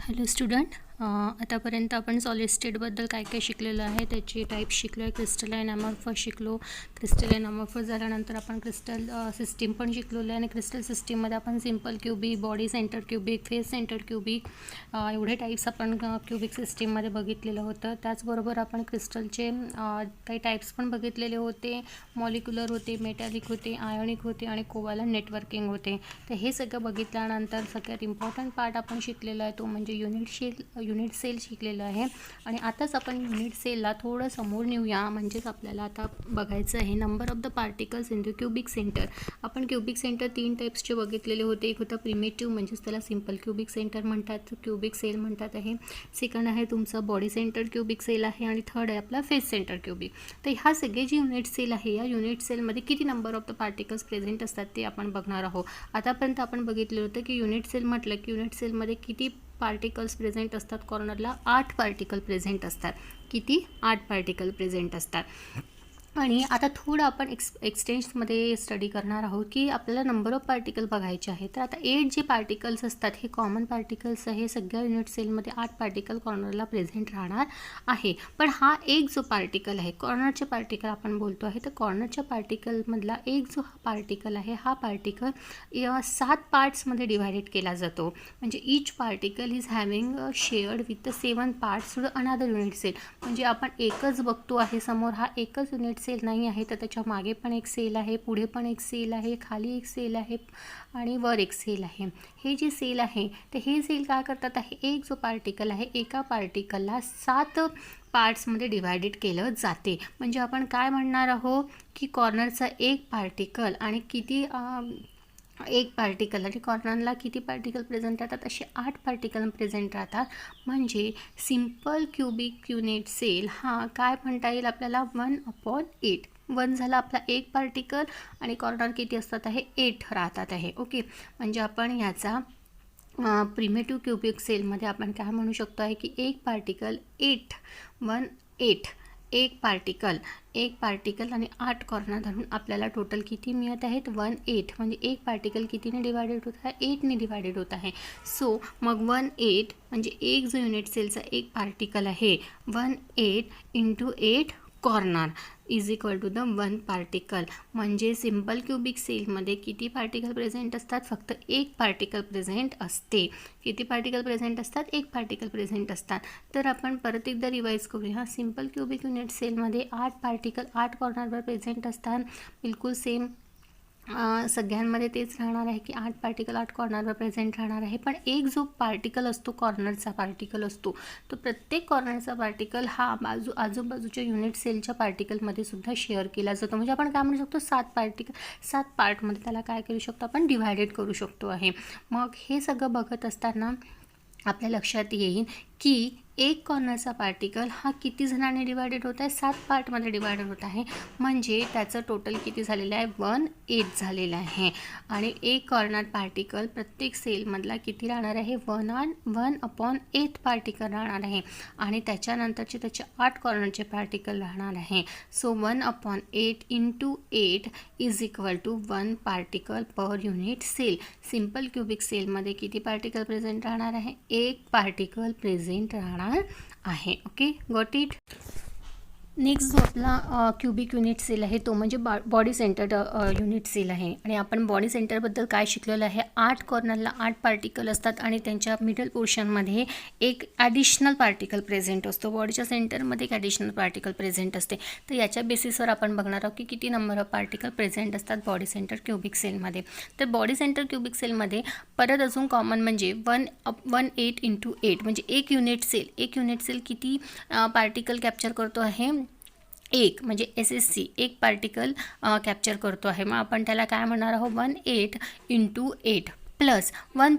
Hello student, आतापर्यंत आपण solid स्टेटबद्दल काय काय शिकलेलं आहे त्याचे टाईप शिकलो आहे. क्रिस्टलाइन अमॉर्फस शिकलो. क्रिस्टलाइन अमॉर्फस झाल्यानंतर आपण क्रिस्टल सिस्टीम पण शिकलेलं आहे आणि क्रिस्टल सिस्टीममध्ये आपण simple cubic, body centre cubic, face centre cubic एवढे टाईप्स आपण क्युबिक सिस्टीममध्ये बघितलेलं होतं. त्याचबरोबर आपण क्रिस्टलचे काही टाईप्स पण बघितलेले होते. मॉलिक्युलर होते, मेटॅलिक होते, आयोनिक होते आणि कोव्हॅलंट नेटवर्किंग होते. तर हे सगळं बघितल्यानंतर सगळ्यात इम्पॉर्टंट पार्ट आपण शिकलेला आहे तो म्हणजे युनिट सेल शिकलेलं आहे. आणि आताच आपण युनिट सेलला थोडं समोर नेऊया. म्हणजेच आपल्याला आता बघायचं आहे number of the particles in the cubic centre. आपण क्युबिक सेंटर 3 टाईप्सचे बघितलेले होते. एक होता प्रिमिटिव्ह, म्हणजेच त्याला सिम्पल क्युबिक सेंटर म्हणतात, क्युबिक सेल म्हणतात आहे. सेकंड आहे तुमचा बॉडी सेंटर क्युबिक सेल आहे आणि थर्ड आहे आपला फेस सेंटर क्युबिक. तर ह्या सगळे जे युनिट सेल आहे या युनिट सेलमध्ये किती number of the particles present असतात ते आपण बघणार आहोत. आतापर्यंत आपण बघितलं होतं की युनिट सेल म्हटलं की युनिट सेलमध्ये किती पार्टिकल्स प्रेझेंट असतात. कॉर्नरला 8 पार्टिकल प्रेझेंट असतात. किती? 8 पार्टिकल प्रेझेंट असतात. आणि आता थोडं आपण एक्सटेन्समध्ये स्टडी करणार आहोत की आपल्याला नंबर ऑफ पार्टिकल बघायचे आहे. तर आता 8 जे पार्टिकल्स असतात हे कॉमन पार्टिकल्स आहे. सगळ्या युनिट सेलमध्ये 8 पार्टिकल कॉर्नरला प्रेझेंट राहणार आहे. पण हा एक जो पार्टिकल आहे, कॉर्नरचे पार्टिकल आपण बोलतो आहे, तर कॉर्नरच्या पार्टिकलमधला एक जो पार्टिकल आहे हा पार्टिकल 7 पार्ट्समध्ये डिवायडेड केला जातो. म्हणजे each particle is having shared with the 7 parts to the another unit cell. म्हणजे आपण एकच बघतो आहे समोर, हा एकच युनिट सेल नाही आहे, तर त्याच्या मागे पण एक सेल आहे, पुढे पण एक सेल आहे, खाली एक सेल आहे आणि वर एक सेल आहे. हे जे सेल आहे तर हे सेल काय करतात आहे, एक जो पार्टिकल आहे एका पार्टिकलला 7 पार्ट्समध्ये डिवायडेड केलं जाते. म्हणजे आपण काय म्हणणार आहोत की कॉर्नरचा एक पार्टिकल आणि किती एक पार्टिकल आणि कॉर्नरला किती पार्टिकल प्रेझेंट राहतात, असे 8 पार्टिकल प्रेझेंट राहतात. म्हणजे सिम्पल क्युबिक युनिट सेल हा काय म्हणता येईल आपल्याला 1/8. 1 झाला आपला एक पार्टिकल आणि कॉर्नर किती असतात आहे 8 राहतात आहे. ओके, म्हणजे आपण ह्याचा प्रिमिटिव्ह क्युबिक सेलमध्ये आपण काय म्हणू शकतो आहे की एक पार्टिकल 1/8 एक पार्टिकल आणि 8 कॉर्नर धरून आपल्याला टोटल किती मिळत आहेत 1/8. म्हणजे एक पार्टिकल कितीने डिवायडेड होत आहे 8ने डिवायडेड होत आहे. सो मग 1/8 म्हणजे एक जो युनिट सेलचा एक पार्टिकल आहे 1/8 × 8 corner is equal to the 1 particle. म्हणजे सिम्पल क्युबिक सेलमध्ये किती पार्टिकल प्रेझेंट असतात, फक्त एक पार्टिकल प्रेझेंट असते. किती पार्टिकल प्रेझेंट असतात, एक पार्टिकल प्रेझेंट असतात. तर आपण परत एकदा रिवाईज करूया. सिम्पल क्युबिक युनिट सेलमध्ये 8 पार्टिकल 8 कॉर्नरवर प्रेझेंट असतात. बिलकुल सेम सगळ्यांमध्ये तेच राहणार आहे की 8 पार्टिकल 8 कॉर्नरवर प्रेझेंट राहणार आहे. पण एक जो पार्टिकल असतो, कॉर्नरचा पार्टिकल असतो, तो प्रत्येक कॉर्नरचा पार्टिकल हा आजूबाजूच्या युनिट सेलच्या पार्टिकलमध्ये सुद्धा शेअर केला जातो. म्हणजे आपण काय म्हणू शकतो 7 पार्टमध्ये त्याला काय करू शकतो आपण डिवायडेड करू शकतो आहे. मग हे सगळं बघत असताना आपल्या लक्षात येईल की एक कॉर्नरचा पार्टिकल हा किती जणांनी डिवायडेड होत आहे, 7 पार्टमध्ये डिवायडेड होत आहे. म्हणजे त्याचं टोटल किती झालेलं आहे 1/8 झालेलं आहे. आणि एक कॉर्नर पार्टिकल प्रत्येक सेलमधला किती राहणार आहे 1/8 पार्टिकल राहणार आहे. आणि त्याच्यानंतरचे त्याचे 8 कॉर्नरचे पार्टिकल राहणार आहे. So 1/8 × 8 is equal to 1 particle per unit cell. Simple cubic सेलमध्ये किती पार्टिकल प्रेझेंट राहणार आहे, एक पार्टिकल प्रेझेंट राहणार आहे. Okay, got it. नेक्स्ट जो आपला क्युबिक युनिट सेल आहे तो म्हणजे बॉडी सेंटर्ड युनिट सेल आहे. आणि आपण बॉडी सेंटरबद्दल काय शिकलेलं आहे, 8 कॉर्नरला 8 पार्टिकल असतात आणि त्यांच्या मिडल पोर्शनमध्ये एक ॲडिशनल पार्टिकल प्रेझेंट असतो. बॉडीच्या सेंटरमध्ये एक ॲडिशनल पार्टिकल प्रेझेंट असते. तर याच्या बेसिसवर आपण बघणार आहोत की किती नंबर ऑफ पार्टिकल प्रेझेंट असतात बॉडी सेंटर क्युबिक सेलमध्ये. तर बॉडी सेंटर क्युबिक सेलमध्ये परत अजून कॉमन म्हणजे 1/8 × 8 म्हणजे एक युनिट सेल किती पार्टिकल कॅप्चर करतो आहे, एक म्हणजे SSC एक पार्टिकल कॅप्चर करतो आहे. मग आपण त्याला काय म्हणणार आहोत 1/8 × 8 plus 1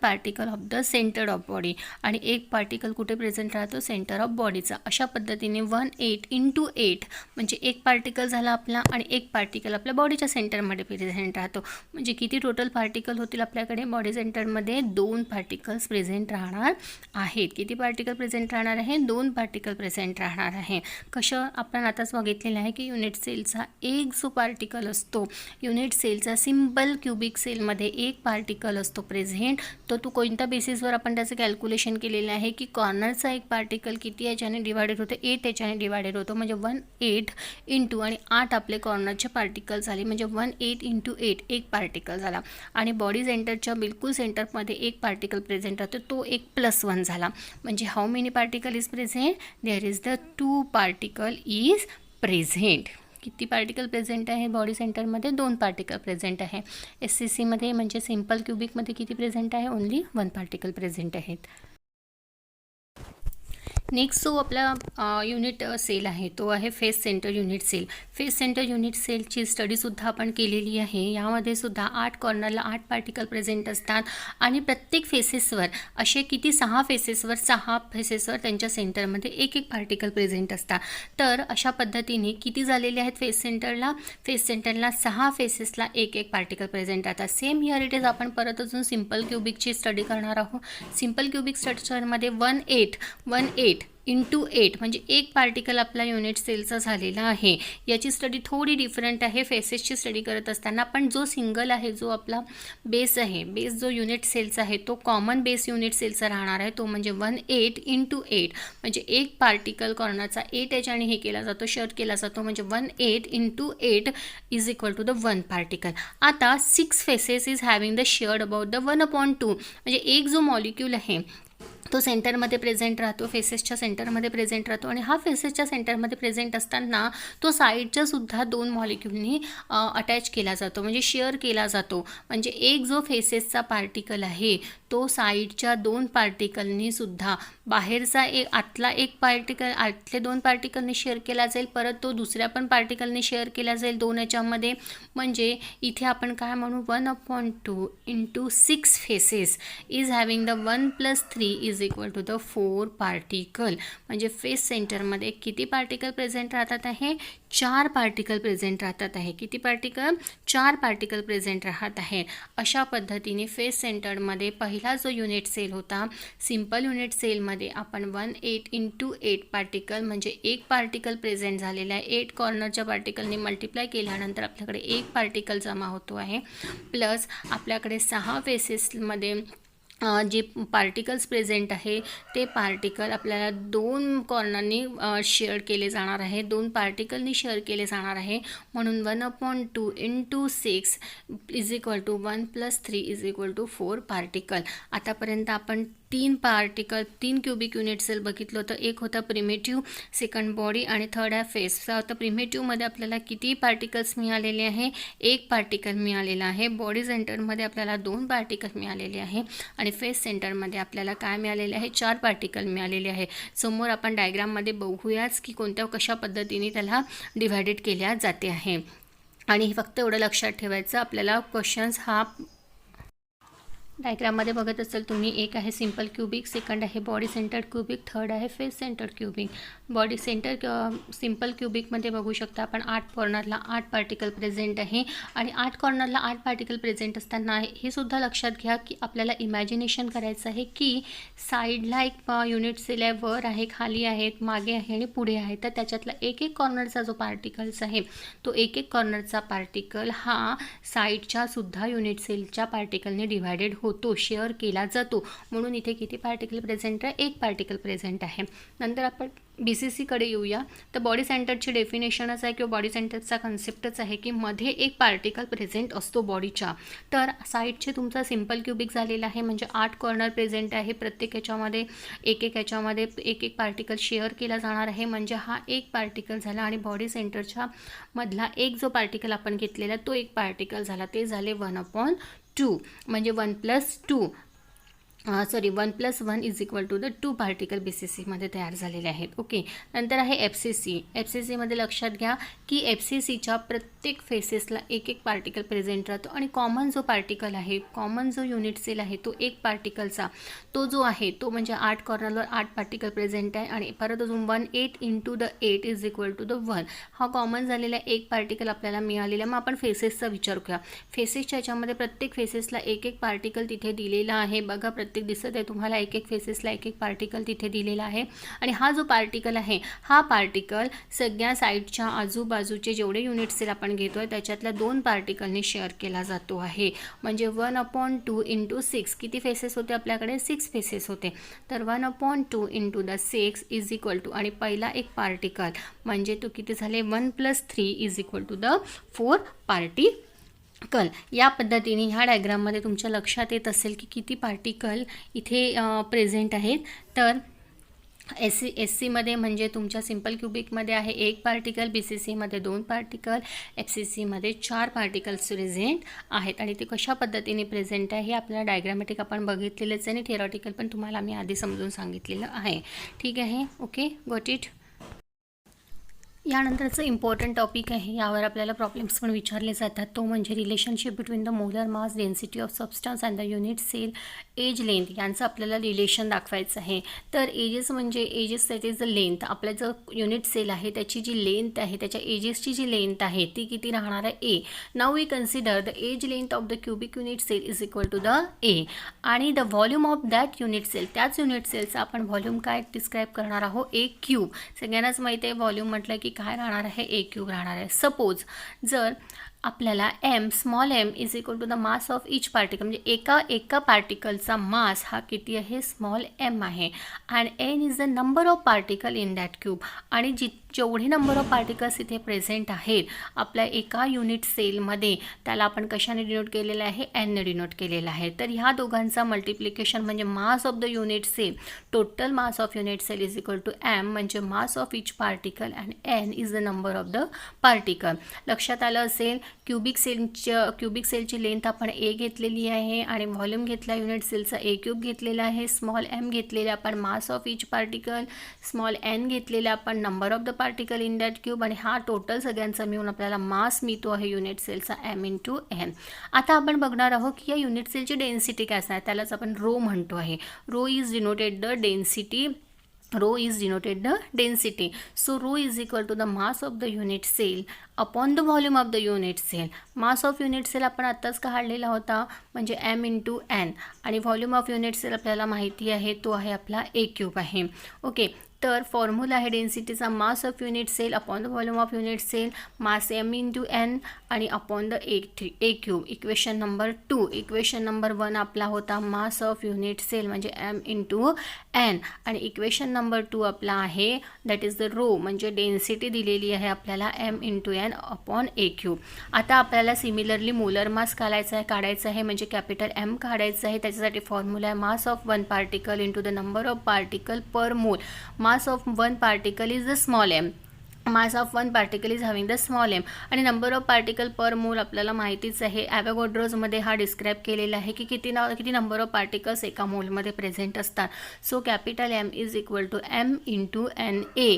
particle of the centre of body. आणि एक पार्टिकल कुठे प्रेझेंट राहतो, सेंटर ऑफ बॉडीचा. अशा पद्धतीने 1/8 × 8 म्हणजे एक पार्टिकल झाला आपला आणि एक पार्टिकल आपल्या बॉडीच्या सेंटरमध्ये प्रेझेंट राहतो. म्हणजे किती टोटल पार्टिकल होतील आपल्याकडे बॉडी सेंटरमध्ये 2 पार्टिकल्स प्रेझेंट राहणार आहेत. किती पार्टिकल प्रेझेंट राहणार आहे, 2 पार्टिकल प्रेझेंट राहणार आहे. कशा आपण आताच बघितलेलं आहे की युनिट सेलचा एक जो पार्टिकल असतो, युनिट सेलचा सिम्पल क्युबिक सेलमध्ये एक पार्टिकल असतो प्रेझेंट, तो तू कोणत्या बेसिसवर आपण त्याचं कॅल्क्युलेशन केलेलं आहे की कॉर्नरचा एक पार्टिकल किती याच्याने डिवायडेड होतो, 8 याच्याने डिवायडेड होतो, म्हणजे 18 इंटू आणि 8 आपले कॉर्नरचे पार्टिकल झाले, म्हणजे 18 इंटू 8 एक पार्टिकल झाला. आणि बॉडी सेंटरच्या बिलकुल सेंटरमध्ये एक पार्टिकल प्रेझेंट राहतो, तो एक +1 झाला. म्हणजे how many particle is present, there is the 2 particle is present. किती पार्टिकल प्रेझेंट आहे बॉडी सेंटरमध्ये, 2 पार्टिकल प्रेझेंट आहे. SCCमध्ये म्हणजे सिम्पल क्युबिकमध्ये किती प्रेझेंट आहे, ओन्ली 1 पार्टिकल प्रेझेंट आहेत. नेक्स्ट जो आपला युनिट सेल आहे तो आहे face centre unit cell. Face centre unit सेलची स्टडीसुद्धा आपण केलेली आहे. यामध्ये सुद्धा 8 कॉर्नरला 8 पार्टिकल प्रेझेंट असतात आणि प्रत्येक फेसेसवर असे किती 6 फेसेसवर त्यांच्या सेंटरमध्ये एक पार्टिकल प्रेझेंट असतात. तर अशा पद्धतीने किती झालेले आहेत फेस सेंटरला 6 फेसेसला एक पार्टिकल प्रेझेंट राहतात. Same here it is. आपण परत अजून सिम्पल क्युबिकची स्टडी करणार आहोत. सिम्पल क्युबिक स्ट्रक्चरमध्ये 18 इंटू 8 म्हणजे एक पार्टिकल आपला युनिट सेलचा झालेला आहे. याची स्टडी थोडी डिफरंट आहे फेसेसची स्टडी करत असताना. पण जो सिंगल आहे, जो आपला बेस आहे, बेस जो युनिट सेलचा आहे तो कॉमन बेस युनिट सेलचा राहणार आहे, तो म्हणजे 18 इंटू 8 म्हणजे एक पार्टिकल कॉर्नरचा 8 याच्याने हे केला जातो, शेअर केला जातो, म्हणजे 18 into 8 is equal to the 1 particle. आता 6 faces is having the shared about the 1/2 म्हणजे एक जो मॉलिक्यूल आहे तो सेंटरमध्ये प्रेझेंट राहतो, फेसेसच्या सेंटरमध्ये प्रेझेंट राहतो. आणि हा फेसेसच्या सेंटरमध्ये प्रेझेंट असताना तो साईडच्या सुद्धा 2 मॉलिक्यूलनी अटॅच केला जातो, म्हणजे शेअर केला जातो. म्हणजे एक जो फेसेसचा पार्टिकल आहे तो साईडच्या 2 पार्टिकलनी सुद्धा बाहेरचा आतला एक पार्टिकल आतले 2 पार्टिकलनी शेअर केला जाईल, परत तो दुसऱ्या पण पार्टिकलनी शेअर केला जाईल 2 याच्यामध्ये. म्हणजे इथे आपण काय म्हणू, 1/2 into 6 faces is having the 1 + 3 is equal to the 4 particle. म्हणजे फेस सेंटरमध्ये किती पार्टिकल प्रेझेंट राहतात आहे, 4 पार्टिकल प्रेझेंट राहतात आहे. किती पार्टिकल, 4 पार्टिकल प्रेझेंट राहत आहे. अशा पद्धतीने फेस सेंटरमध्ये पहिला जो युनिट सेल होता सिम्पल युनिट सेलमध्ये आपण 18 इंटू 8 पार्टिकल म्हणजे एक पार्टिकल प्रेझेंट झालेला आहे. 8 कॉर्नरच्या पार्टिकलने मल्टिप्लाय केल्यानंतर आपल्याकडे एक पार्टिकल जमा होतो आहे. प्लस आपल्याकडे 6 फेसेसमध्ये जे पार्टिकल्स प्रेझेंट आहे ते पार्टिकल आपल्याला 2 कॉर्नरनी शेअर केले जाणार आहे, 2 पार्टिकलनी शेअर केले जाणार आहे. म्हणून 1/2 into 6 is equal to 1 + 3 is equal to 4 particle. आतापर्यंत आपण 3 क्युबिक युनिट सेल बघितलं होतं. एक होता प्रिमेटिव्ह, सेकंड बॉडी आणि थर्ड आहे फेस. तर प्रिमेटिव्हमध्ये आपल्याला किती पार्टिकल्स मिळालेले आहे, एक पार्टिकल मिळालेला आहे. बॉडी सेंटरमध्ये आपल्याला 2 पार्टिकल मिळालेले आहे आणि फेस सेंटरमध्ये आपल्याला काय मिळालेले आहे, 4 पार्टिकल मिळालेले आहे. समोर आपण डायग्राममध्ये बघूयाच की कोणत्या कशा पद्धतीने त्याला डिव्हायडेड केल्या जाते आहे. आणि फक्त एवढं लक्षात ठेवायचं आपल्याला क्वेश्चन्स हा डायग्राममध्ये बघत असाल तुम्ही. एक आहे सिम्पल क्युबिक, सेकंड आहे बॉडी सेंटर्ड क्युबिक, थर्ड आहे face centred cubic. Body simple क्युबिकमध्ये बघू शकता आपण 8 कॉर्नरला 8 पार्टिकल प्रेझेंट आहे. आणि 8 कॉर्नरला 8 पार्टिकल प्रेझेंट असताना हे सुद्धा लक्षात घ्या की आपल्याला इमॅजिनेशन करायचं आहे की साईडला एक युनिट सेल आहे, वर आहे, खाली आहेत, मागे आहे आणि पुढे आहे. तर त्याच्यातला एक कॉर्नरचा जो पार्टिकल्स आहे तो एक कॉर्नरचा पार्टिकल हा साईडच्या सुद्धा युनिट सेलच्या पार्टिकलने डिव्हायडेड होतो, शेअर केला जातो. म्हणून इथे किती पार्टिकल प्रेझेंट आहे, एक पार्टिकल प्रेझेंट आहे. नंतर आपण BCCकडे येऊया. तर बॉडी सेंटरची डेफिनेशनच आहे किंवा बॉडी सेंटरचा कन्सेप्टच आहे की मध्ये एक पार्टिकल प्रेझेंट असतो बॉडीच्या. तर साईडचे तुमचा सिम्पल क्युबिक झालेला आहे, म्हणजे 8 कॉर्नर प्रेझेंट आहे. प्रत्येक याच्यामध्ये एक पार्टिकल शेअर केला जाणार आहे, म्हणजे हा एक पार्टिकल झाला. आणि बॉडी सेंटरच्या मधला एक जो पार्टिकल आपण घेतलेला तो एक पार्टिकल झाला, ते झाले 1/2 म्हणजे 1 + 1 is equal to the 2 particle BCCमध्ये तयार झालेले आहेत. ओके. नंतर आहे FCCमध्ये लक्षात घ्या की FCCच्या प्रत्येक फेसेसला एक पार्टिकल प्रेझेंट राहतो. आणि कॉमन जो पार्टिकल आहे, कॉमन जो युनिट सेल आहे तो एक पार्टिकलचा तो जो आहे तो म्हणजे 8 कॉर्नरवर 8 पार्टिकल प्रेझेंट आहे. आणि परत अजून 18 into the 8 is equal to the 1 हा कॉमन झालेला एक पार्टिकल आपल्याला मिळालेला. मग आपण फेसेसचा विचार करूया. फेसेसच्या याच्यामध्ये प्रत्येक फेसेसला एक पार्टिकल तिथे दिलेला आहे. बघा प्रत्येक वरती दिसत आहे तुम्हाला एक एक फेसेसला एक एक पार्टिकल तिथे दिलेला आहे आणि हा जो पार्टिकल आहे हा पार्टिकल सगळ्या साईडच्या आजूबाजूचे जेवढे युनिट सेल आपण घेतोय त्याच्यातल्या 2 पार्टिकलने शेअर केला जातो आहे. म्हणजे 1/2 × 6 किती फेसेस होते आपल्याकडे 6 फेसेस होते. तर 1/2 × 6 इज इक्वल टू आणि पहिला एक पार्टिकल म्हणजे तो किती झाले 1 + 3 इज इक्वल टू 4 पार्टिकल. या पद्धतीने ह्या डायग्राममध्ये तुमच्या लक्षात येत असेल की किती पार्टिकल इथे प्रेझेंट आहेत. तर एस सीमध्ये म्हणजे तुमच्या सिम्पल क्युबिकमध्ये आहे 1 पार्टिकल, BCCमध्ये 2 पार्टिकल, FCCमध्ये 4 पार्टिकल्स प्रेझेंट आहेत आणि ते कशा पद्धतीने प्रेझेंट आहे हे आपल्याला डायग्रामॅटिक आपण बघितलेलंच आहे आणि थिअरॉटिकल पण तुम्हाला मी आधी समजून सांगितलेलं आहे. ठीक आहे, ओके, गॉट इट. यानंतरचं इम्पॉर्टंट टॉपिक आहे, यावर आपल्याला प्रॉब्लेम्स पण विचारले जातात, तो म्हणजे relationship between the molar mass density of substance and the unit cell edge length यांचं आपल्याला रिलेशन दाखवायचं आहे. तर एजेस म्हणजे edges that is the length. आपलं जो युनिट सेल आहे त्याची जी लेंथ आहे त्याच्या एजेसची जी लेंथ आहे ती किती राहणार आहे a. Now we consider the edge length of the cubic unit cell is equal to the a आणि the volume of that unit cell, त्याच युनिट सेलचा आपण व्हॉल्यूम काय डिस्क्राईब करणार आहोत ए क्यूब. सगळ्यांनाच माहिती आहे व्हॉल्यूम म्हटलं की काय राहणार आहे ए क्यूब राहणार आहे. सपोज जर आपल्याला small m is equal to the mass of each particle म्हणजे एका पार्टिकलचा मास हा किती आहे स्मॉल m आहे and n is the number of particle in that cube आणि जेवढे नंबर ऑफ पार्टिकल्स इथे प्रेझेंट आहेत आपल्या एका युनिट सेलमध्ये त्याला आपण कशाने डिनोट केलेलं आहे n ने डिनोट केलेलं आहे. तर ह्या दोघांचा मल्टिप्लिकेशन म्हणजे mass of the unit cell, total mass of unit cell is equal to m म्हणजे mass of each particle and n is the number of the particle. लक्षात आलं असेल क्युबिक सेलची लेंथ आपण ए घेतलेली आहे आणि व्हॉल्यूम घेतला युनिट सेलचा ए क्यूब घेतलेला आहे. स्मॉल m घेतलेला आपण मास of each particle, small n घेतलेला आपण number of the particle in that cube आणि हा टोटल सगळ्यांचा मिळून आपल्याला मास मिळतो आहे युनिट सेलचा m × n. आता आपण बघणार आहोत की या युनिट सेलची डेन्सिटी काय असणार, त्यालाच आपण रो म्हणतो आहे. Rho is denoted the density. Rho is denoted the density. So rho is equal to the mass of the unit cell upon the volume of the unit cell. Mass of unit cell आपण आत्ताच काढलेला होता म्हणजे m × n आणि volume of unit cell आपल्याला माहिती आहे तो आहे आपला ए क्यूब आहे. ओके, तर फॉर्म्युला आहे डेन्सिटीचा mass of unit cell upon the volume of unit cell, mass m × n आणि upon the a cube. Equation number 2. Equation number 1 आपला होता मास ऑफ युनिट सेल म्हणजे m × n आणि equation number 2 आपला आहे दॅट इज द रो म्हणजे density दिलेली आहे आपल्याला m × n upon a cube. आता आपल्याला सिमिलरली मोलर मास काढायचा आहे म्हणजे कॅपिटल M काढायचं आहे. त्याच्यासाठी फॉर्म्युला आहे mass of 1 particle into the number of particle per mole. Mass of 1 particle is the small m. Mass of 1 particle is having the small m आणि number of particle per mole आपल्याला माहितीच आहे. ॲव्होगाड्रोजमध्ये हा describe केलेला आहे की किती number of particles एका मोलमध्ये प्रेझेंट असतात. So capital M is equal to m × NA.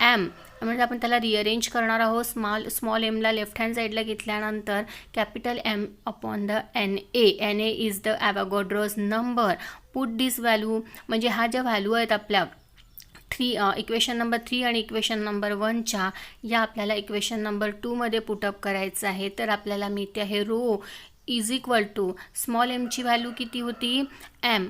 m म्हणजे आपण त्याला रिअरेंज करणार आहोत. स्मॉल mला लेफ्ट हँड साईडला घेतल्यानंतर capital M upon the NA is the Avogadro's number. Put this value म्हणजे हा ज्या व्हॅल्यू आहेत आपल्या इक्वेशन नंबर 3 आणि इक्वेशन नंबर 1च्या या आपल्याला इक्वेशन नंबर 2मध्ये पुटअप करायचं आहे. तर आपल्याला मिळते आहे rho is equal to small mची व्हॅल्यू किती होती m.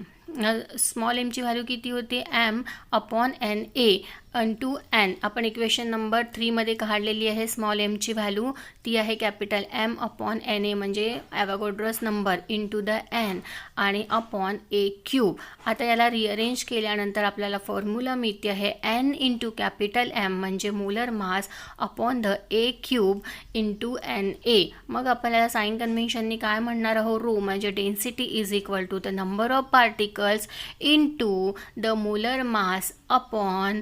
स्मॉल mची व्हॅल्यू किती होते m अपॉन NA × n. आपण इक्वेशन नंबर 3मध्ये काढलेली आहे स्मॉल mची व्हॅल्यू ती आहे कॅपिटल M अपॉन NA म्हणजे Avogadro's number into the n आणि अपॉन ए क्यूब. आता याला रिअरेंज केल्यानंतर आपल्याला फॉर्म्युला मिळते आहे n × कॅपिटल M म्हणजे molar mass upon the a cube into NA. मग आपल्याला साइन कन्व्हेन्शननी काय म्हणणार आहोत रो म्हणजे density is equal to the number of particles into the molar mass upon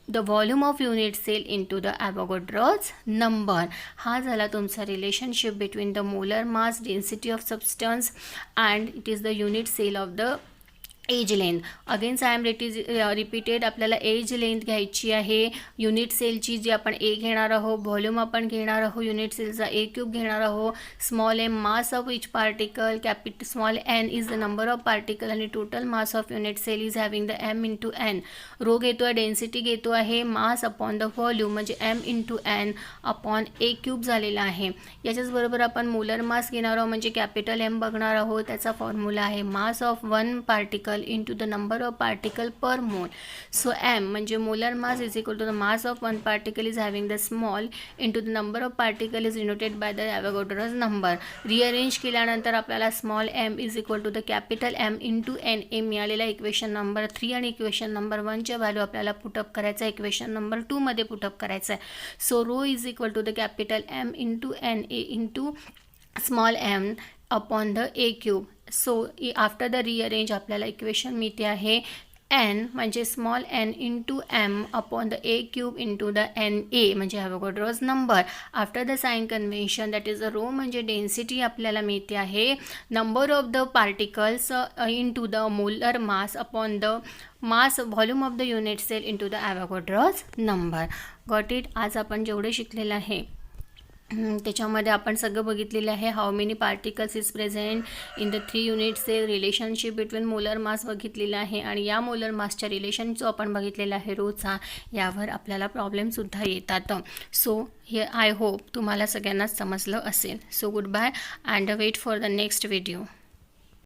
the volume of unit cell into the Avogadro's number. हा झाला तुमचा relationship between the molar mass density of substance and it is the unit cell of the edge length. Again I am repeated आपल्याला edge length घ्यायची आहे unit सेलची जी आपण ए घेणार आहोत. व्हॉल्यूम आपण घेणार आहोत युनिट सेलचा ए क्यूब घेणार आहोत. Small m mass of each particle, small n is the number of particle आणि total mass of unit cell is having the m × n. Rho घेतो आहे डेन्सिटी घेतो आहे मास अपॉन द व्हॉल्यूम म्हणजे m × n upon a cube झालेला आहे. याच्याचबरोबर आपण molar mass घेणार आहोत म्हणजे कॅपिटल M बघणार आहोत. त्याचा फॉर्म्युला आहे mass of 1 particle particle into the number of particle per mole. So M म्हणजे molar mass is equal to the mass of one particle is having the small into the number of particle is denoted by the Avogadro's number. Rearrange केल्यानंतर आपल्याला small m is equal to the capital M into N A मिळालेला equation number 3 आणि equation number 1च्या value आपल्याला put up करायचं आहे, equation number 2 मध्ये put up करायचं आहे. So rho is equal to the capital M into N A into small m upon the a cube. So after the rearrange आपल्याला equation मिळते आहे एन म्हणजे small n into M upon the a cube into the N A म्हणजे Avogadro's number. After the sign convention that is the rho म्हणजे density आपल्याला मिळते आहे number of the particles into the molar mass upon the mass volume of the unit cell into the Avogadro's number. Got it. आज आपण जेवढे शिकलेलं आहे त्याच्यामध्ये आपण सगळं बघितलेलं आहे. How many particles is present in the 3 unit cell, relationship between molar mass बघितलेला आहे आणि या मोलर मासच्या रिलेशन जो आपण बघितलेला आहे रोचा, यावर आपल्याला प्रॉब्लेमसुद्धा येतात. सो हे आय होप तुम्हाला सगळ्यांनाच समजलं असेल. So good bye and wait for the next video.